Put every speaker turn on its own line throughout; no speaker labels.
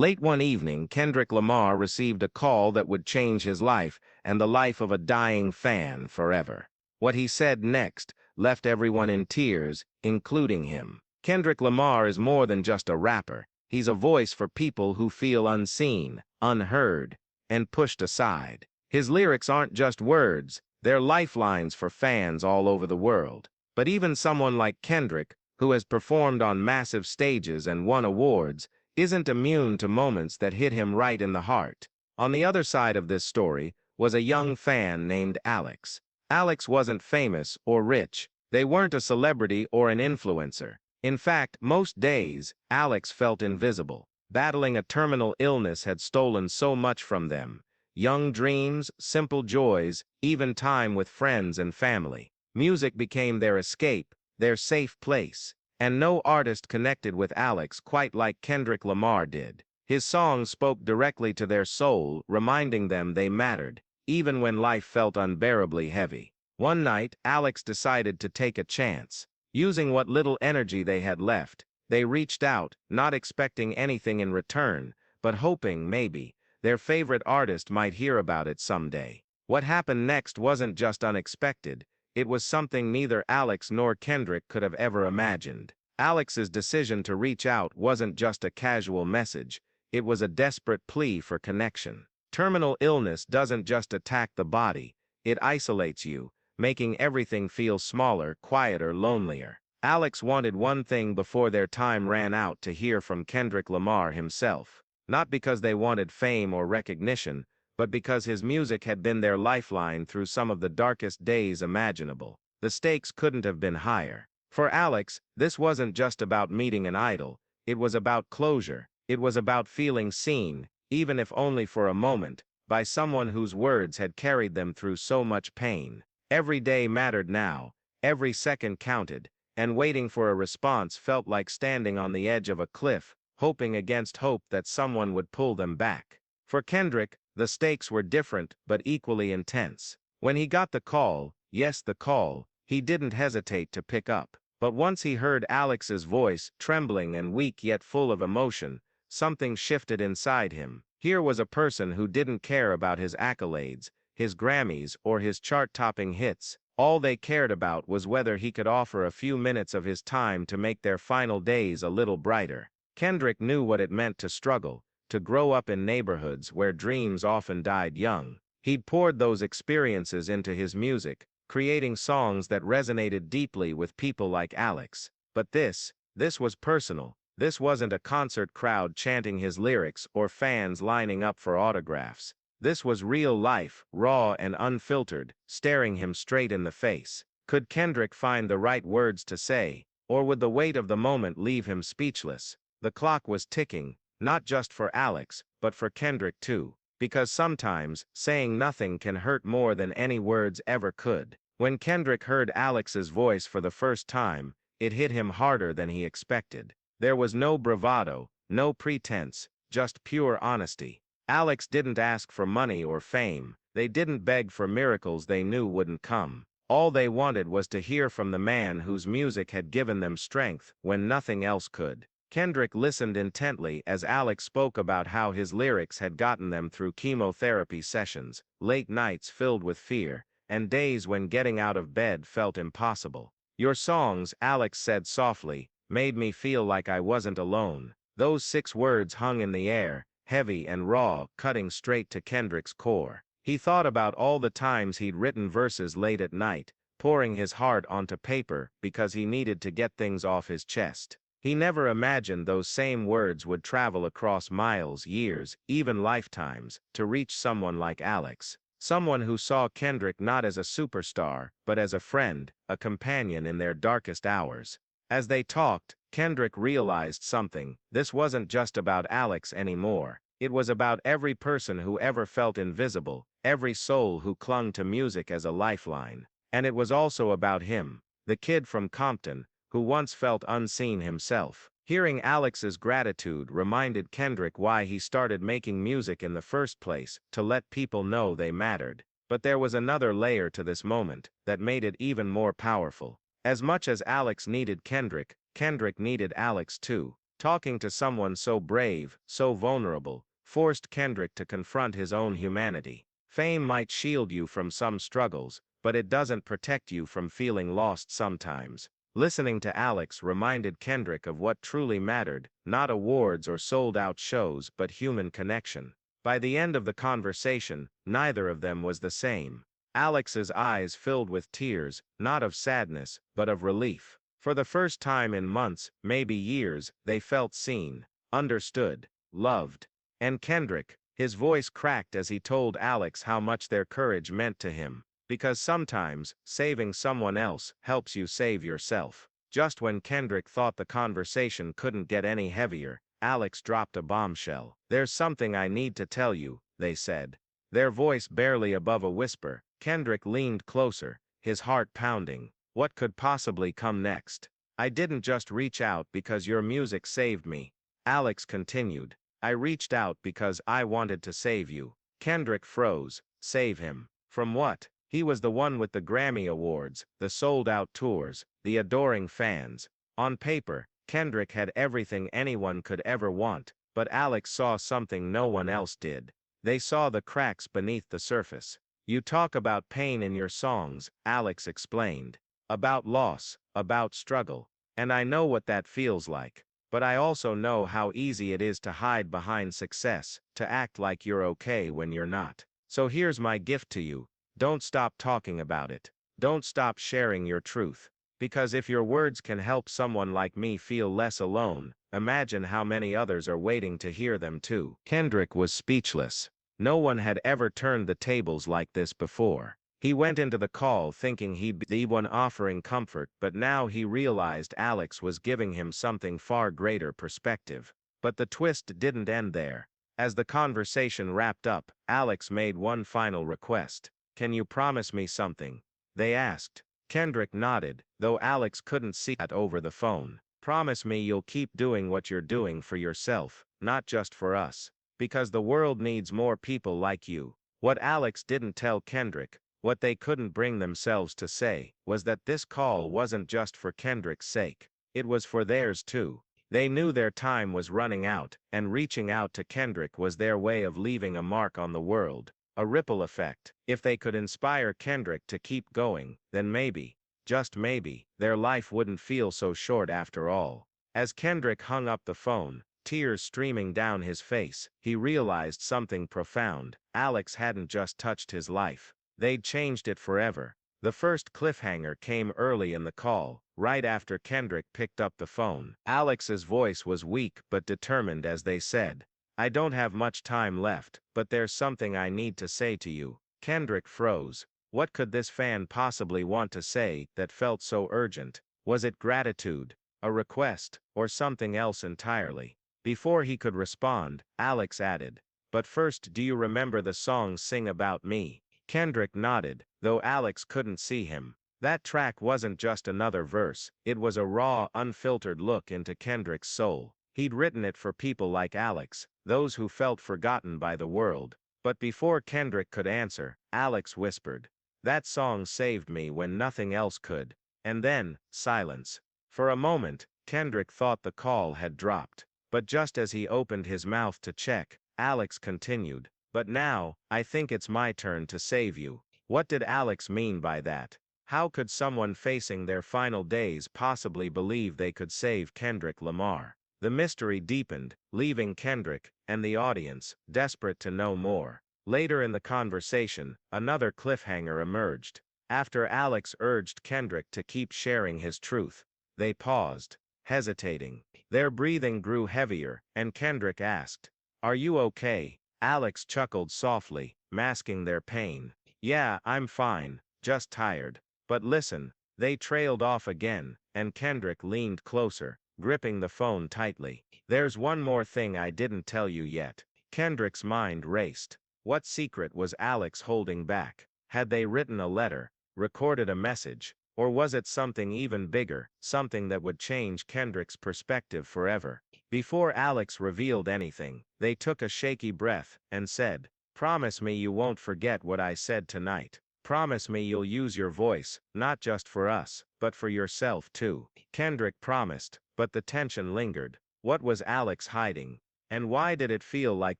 Late one evening, Kendrick Lamar received a call that would change his life and the life of a dying fan forever. What he said next left everyone in tears, including him. Kendrick Lamar is more than just a rapper. He's a voice for people who feel unseen, unheard, and pushed aside. His lyrics aren't just words, they're lifelines for fans all over the world. But even someone like Kendrick, who has performed on massive stages and won awards, isn't immune to moments that hit him right in the heart. On the other side of this story was a young fan named Alex. Alex wasn't famous or rich. They weren't a celebrity or an influencer. In fact, most days, Alex felt invisible. Battling a terminal illness had stolen so much from them. Young dreams, simple joys, even time with friends and family. Music became their escape, their safe place. And no artist connected with Alex quite like Kendrick Lamar did. His songs spoke directly to their soul, reminding them they mattered, even when life felt unbearably heavy. One night, Alex decided to take a chance. Using what little energy they had left, they reached out, not expecting anything in return, but hoping, maybe, their favorite artist might hear about it someday. What happened next wasn't just unexpected. It was something neither Alex nor Kendrick could have ever imagined. Alex's decision to reach out wasn't just a casual message, it was a desperate plea for connection. Terminal illness doesn't just attack the body, it isolates you, making everything feel smaller, quieter, lonelier. Alex wanted one thing before their time ran out: to hear from Kendrick Lamar himself. Not because they wanted fame or recognition, but because his music had been their lifeline through some of the darkest days imaginable. The stakes couldn't have been higher. For Alex, this wasn't just about meeting an idol, it was about closure. It was about feeling seen, even if only for a moment, by someone whose words had carried them through so much pain. Every day mattered now, every second counted, and waiting for a response felt like standing on the edge of a cliff, hoping against hope that someone would pull them back. For Kendrick, the stakes were different but equally intense. When he got the call, yes, the call, he didn't hesitate to pick up. But once he heard Alex's voice, trembling and weak yet full of emotion, something shifted inside him. Here was a person who didn't care about his accolades, his Grammys, or his chart-topping hits. All they cared about was whether he could offer a few minutes of his time to make their final days a little brighter. Kendrick knew what it meant to struggle, to grow up in neighborhoods where dreams often died young. He'd poured those experiences into his music, creating songs that resonated deeply with people like Alex. But this was personal. This wasn't a concert crowd chanting his lyrics or fans lining up for autographs. This was real life, raw and unfiltered, staring him straight in the face. Could Kendrick find the right words to say, or would the weight of the moment leave him speechless? The clock was ticking, not just for Alex, but for Kendrick too. Because sometimes, saying nothing can hurt more than any words ever could. When Kendrick heard Alex's voice for the first time, it hit him harder than he expected. There was no bravado, no pretense, just pure honesty. Alex didn't ask for money or fame. They didn't beg for miracles they knew wouldn't come. All they wanted was to hear from the man whose music had given them strength when nothing else could. Kendrick listened intently as Alex spoke about how his lyrics had gotten them through chemotherapy sessions, late nights filled with fear, and days when getting out of bed felt impossible. "Your songs," Alex said softly, "made me feel like I wasn't alone." Those 6 words hung in the air, heavy and raw, cutting straight to Kendrick's core. He thought about all the times he'd written verses late at night, pouring his heart onto paper because he needed to get things off his chest. He never imagined those same words would travel across miles, years, even lifetimes, to reach someone like Alex. Someone who saw Kendrick not as a superstar, but as a friend, a companion in their darkest hours. As they talked, Kendrick realized something. This wasn't just about Alex anymore. It was about every person who ever felt invisible, every soul who clung to music as a lifeline. And it was also about him, the kid from Compton, who once felt unseen himself. Hearing Alex's gratitude reminded Kendrick why he started making music in the first place: to let people know they mattered. But there was another layer to this moment that made it even more powerful. As much as Alex needed Kendrick, Kendrick needed Alex too. Talking to someone so brave, so vulnerable, forced Kendrick to confront his own humanity. Fame might shield you from some struggles, but it doesn't protect you from feeling lost sometimes. Listening to Alex reminded Kendrick of what truly mattered, not awards or sold-out shows but human connection. By the end of the conversation, neither of them was the same. Alex's eyes filled with tears, not of sadness, but of relief. For the first time in months, maybe years, they felt seen, understood, loved. And Kendrick, his voice cracked as he told Alex how much their courage meant to him. Because sometimes, saving someone else helps you save yourself. Just when Kendrick thought the conversation couldn't get any heavier, Alex dropped a bombshell. "There's something I need to tell you," they said. Their voice barely above a whisper. Kendrick leaned closer, his heart pounding. What could possibly come next? "I didn't just reach out because your music saved me," Alex continued. "I reached out because I wanted to save you." Kendrick froze. Save him. From what? He was the one with the Grammy Awards, the sold-out tours, the adoring fans. On paper, Kendrick had everything anyone could ever want, but Alex saw something no one else did. They saw the cracks beneath the surface. "You talk about pain in your songs," Alex explained. "About loss, about struggle. And I know what that feels like. But I also know how easy it is to hide behind success, to act like you're okay when you're not. So here's my gift to you. Don't stop talking about it. Don't stop sharing your truth. Because if your words can help someone like me feel less alone, imagine how many others are waiting to hear them too." Kendrick was speechless. No one had ever turned the tables like this before. He went into the call thinking he'd be the one offering comfort, but now he realized Alex was giving him something far greater perspective. But the twist didn't end there. As the conversation wrapped up, Alex made one final request. "Can you promise me something?" they asked. Kendrick nodded, though Alex couldn't see it over the phone. "Promise me you'll keep doing what you're doing for yourself, not just for us. Because the world needs more people like you." What Alex didn't tell Kendrick, what they couldn't bring themselves to say, was that this call wasn't just for Kendrick's sake. It was for theirs too. They knew their time was running out, and reaching out to Kendrick was their way of leaving a mark on the world. A ripple effect. If they could inspire Kendrick to keep going, then maybe, just maybe, their life wouldn't feel so short after all. As Kendrick hung up the phone, tears streaming down his face, he realized something profound. Alex hadn't just touched his life. They'd changed it forever. The first cliffhanger came early in the call, right after Kendrick picked up the phone. Alex's voice was weak but determined as they said, "I don't have much time left, but there's something I need to say to you." Kendrick froze. What could this fan possibly want to say that felt so urgent? Was it gratitude, a request, or something else entirely? Before he could respond, Alex added, "But first, do you remember the song Sing About Me?" Kendrick nodded, though Alex couldn't see him. That track wasn't just another verse, it was a raw, unfiltered look into Kendrick's soul. He'd written it for people like Alex, those who felt forgotten by the world. But before Kendrick could answer, Alex whispered, "That song saved me when nothing else could." And then, silence. For a moment, Kendrick thought the call had dropped. But just as he opened his mouth to check, Alex continued, "But now, I think it's my turn to save you." What did Alex mean by that? How could someone facing their final days possibly believe they could save Kendrick Lamar? The mystery deepened, leaving Kendrick, and the audience, desperate to know more. Later in the conversation, another cliffhanger emerged. After Alex urged Kendrick to keep sharing his truth, they paused, hesitating. Their breathing grew heavier, and Kendrick asked, "Are you okay?" Alex chuckled softly, masking their pain. "Yeah, I'm fine, just tired. But listen." They trailed off again, and Kendrick leaned closer, gripping the phone tightly. "There's one more thing I didn't tell you yet." Kendrick's mind raced. What secret was Alex holding back? Had they written a letter, recorded a message, or was it something even bigger, something that would change Kendrick's perspective forever? Before Alex revealed anything, they took a shaky breath and said, "Promise me you won't forget what I said tonight. Promise me you'll use your voice, not just for us, but for yourself too." Kendrick promised, but the tension lingered. What was Alex hiding? And why did it feel like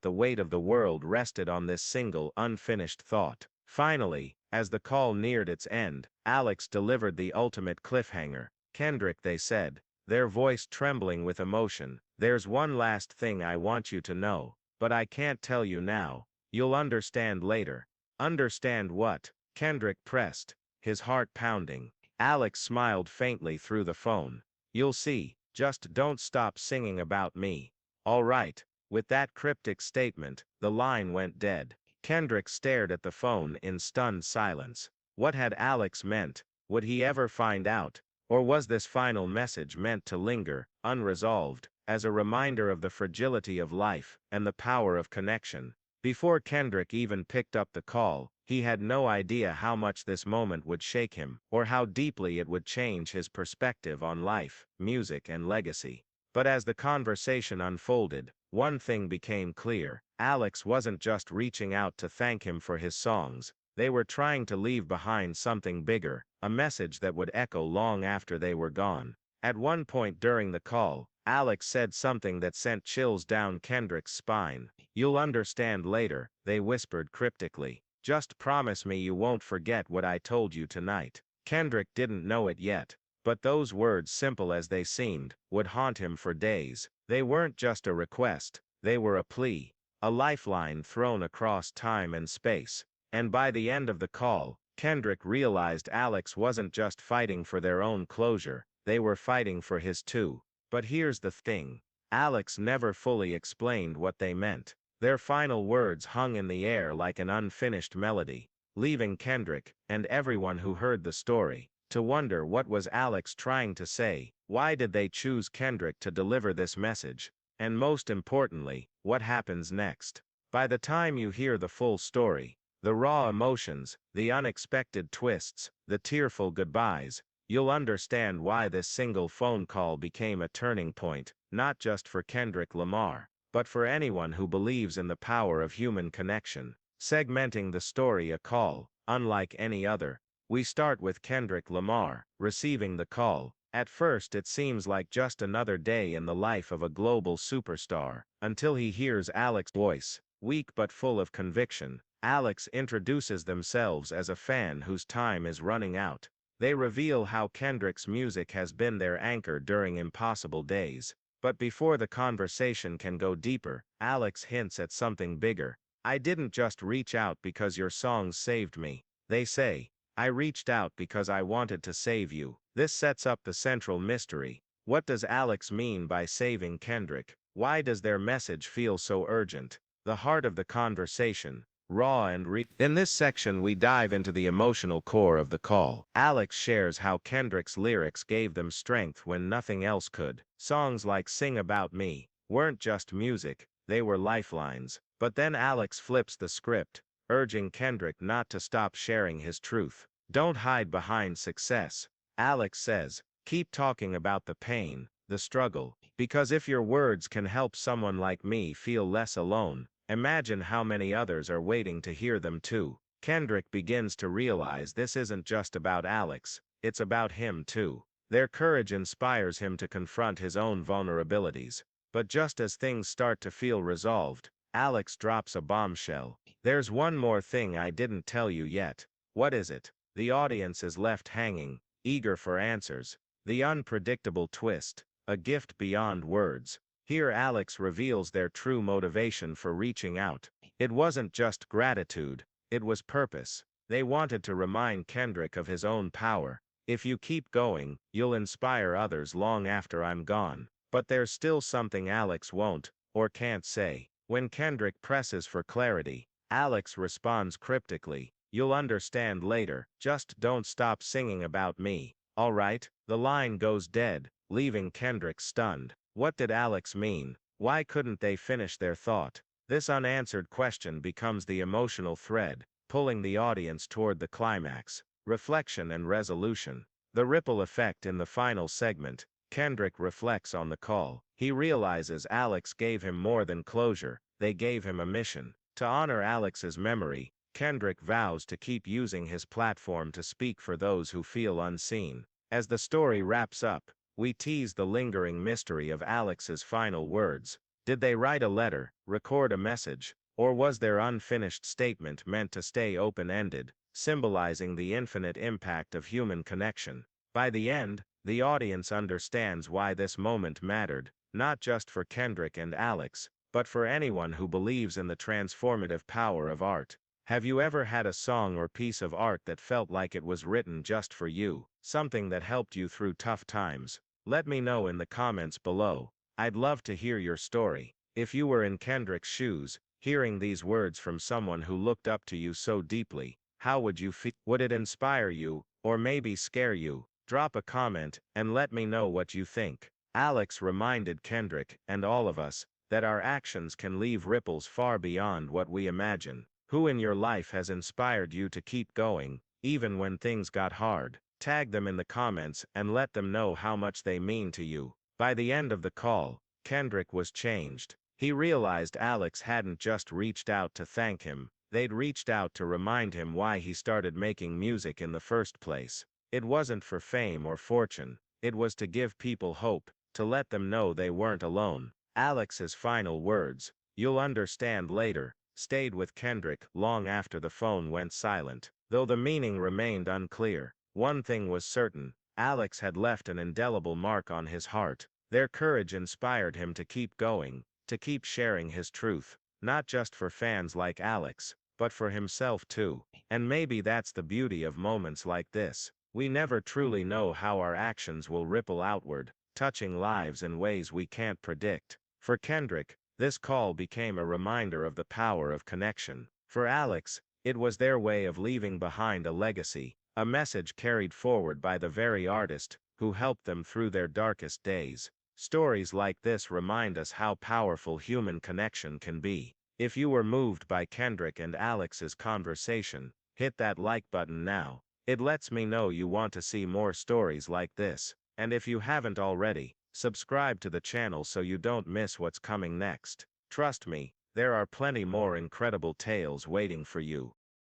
the weight of the world rested on this single, unfinished thought? Finally, as the call neared its end, Alex delivered the ultimate cliffhanger. Kendrick, they said, their voice trembling with emotion, there's one last thing I want you to know, but I can't tell you now. You'll understand later. Understand what? Kendrick pressed, his heart pounding. Alex smiled faintly through the phone. You'll see, just don't stop singing about me. All right. With that cryptic statement, the line went dead. Kendrick stared at the phone in stunned silence. What had Alex meant? Would he ever find out? Or was this final message meant to linger, unresolved, as a reminder of the fragility of life and the power of connection? Before Kendrick even picked up the call, he had no idea how much this moment would shake him, or how deeply it would change his perspective on life, music, and legacy. But as the conversation unfolded, one thing became clear. Alex wasn't just reaching out to thank him for his songs, they were trying to leave behind something bigger, a message that would echo long after they were gone. At one point during the call, Alex said something that sent chills down Kendrick's spine. You'll understand later, they whispered cryptically. Just promise me you won't forget what I told you tonight. Kendrick didn't know it yet, but those words, simple as they seemed, would haunt him for days. They weren't just a request, they were a plea, a lifeline thrown across time and space. And by the end of the call, Kendrick realized Alex wasn't just fighting for their own closure, they were fighting for his too. But here's the thing. Alex never fully explained what they meant. Their final words hung in the air like an unfinished melody, leaving Kendrick, and everyone who heard the story, to wonder what was Alex trying to say, why did they choose Kendrick to deliver this message, and most importantly, what happens next. By the time you hear the full story, the raw emotions, the unexpected twists, the tearful goodbyes, you'll understand why this single phone call became a turning point, not just for Kendrick Lamar, but for anyone who believes in the power of human connection. Segmenting the story a call, unlike any other. We start with Kendrick Lamar, receiving the call. At first it seems like just another day in the life of a global superstar, until he hears Alex's voice, weak but full of conviction. Alex introduces themselves as a fan whose time is running out. They reveal how Kendrick's music has been their anchor during impossible days. But before the conversation can go deeper, Alex hints at something bigger. I didn't just reach out because your songs saved me, they say. I reached out because I wanted to save you. This sets up the central mystery. What does Alex mean by saving Kendrick? Why does their message feel so urgent? The heart of the conversation, raw and real. In this section we dive into the emotional core of the call. Alex shares how Kendrick's lyrics gave them strength when nothing else could. Songs like Sing About Me weren't just music, they were lifelines. But then Alex flips the script, urging Kendrick not to stop sharing his truth. Don't hide behind success. Alex says, keep talking about the pain, the struggle, because if your words can help someone like me feel less alone, imagine how many others are waiting to hear them too. Kendrick begins to realize this isn't just about Alex, it's about him too. Their courage inspires him to confront his own vulnerabilities. But just as things start to feel resolved, Alex drops a bombshell. There's one more thing I didn't tell you yet. What is it? The audience is left hanging, eager for answers. The unpredictable twist, a gift beyond words. Here Alex reveals their true motivation for reaching out. It wasn't just gratitude, it was purpose. They wanted to remind Kendrick of his own power. If you keep going, you'll inspire others long after I'm gone. But there's still something Alex won't, or can't say. When Kendrick presses for clarity, Alex responds cryptically, you'll understand later, just don't stop singing about me. Alright, the line goes dead, leaving Kendrick stunned. What did Alex mean? Why couldn't they finish their thought? This unanswered question becomes the emotional thread, pulling the audience toward the climax, reflection and resolution. The ripple effect in the final segment. Kendrick reflects on the call. He realizes Alex gave him more than closure, they gave him a mission. To honor Alex's memory, Kendrick vows to keep using his platform to speak for those who feel unseen. As the story wraps up, we tease the lingering mystery of Alex's final words. Did they write a letter, record a message, or was their unfinished statement meant to stay open-ended, symbolizing the infinite impact of human connection? By the end, the audience understands why this moment mattered, not just for Kendrick and Alex, but for anyone who believes in the transformative power of art. Have you ever had a song or piece of art that felt like it was written just for you, something that helped you through tough times? Let me know in the comments below. I'd love to hear your story. If you were in Kendrick's shoes, hearing these words from someone who looked up to you so deeply, how would you feel? Would it inspire you, or maybe scare you? Drop a comment and let me know what you think. Alex reminded Kendrick, and all of us, that our actions can leave ripples far beyond what we imagine. Who in your life has inspired you to keep going, even when things got hard? Tag them in the comments and let them know how much they mean to you. By the end of the call, Kendrick was changed. He realized Alex hadn't just reached out to thank him, they'd reached out to remind him why he started making music in the first place. It wasn't for fame or fortune, it was to give people hope, to let them know they weren't alone. Alex's final words, "You'll understand later," stayed with Kendrick long after the phone went silent. Though the meaning remained unclear, one thing was certain: Alex had left an indelible mark on his heart. Their courage inspired him to keep going, to keep sharing his truth, not just for fans like Alex, but for himself too. And maybe that's the beauty of moments like this. We never truly know how our actions will ripple outward, touching lives in ways we can't predict. For Kendrick, this call became a reminder of the power of connection. For Alex, it was their way of leaving behind a legacy, a message carried forward by the very artist who helped them through their darkest days. Stories like this remind us how powerful human connection can be. If you were moved by Kendrick and Alex's conversation, hit that like button now. It lets me know you want to see more stories like this. And if you haven't already, subscribe to the channel so you don't miss what's coming next. Trust me, there are plenty more incredible tales waiting for you.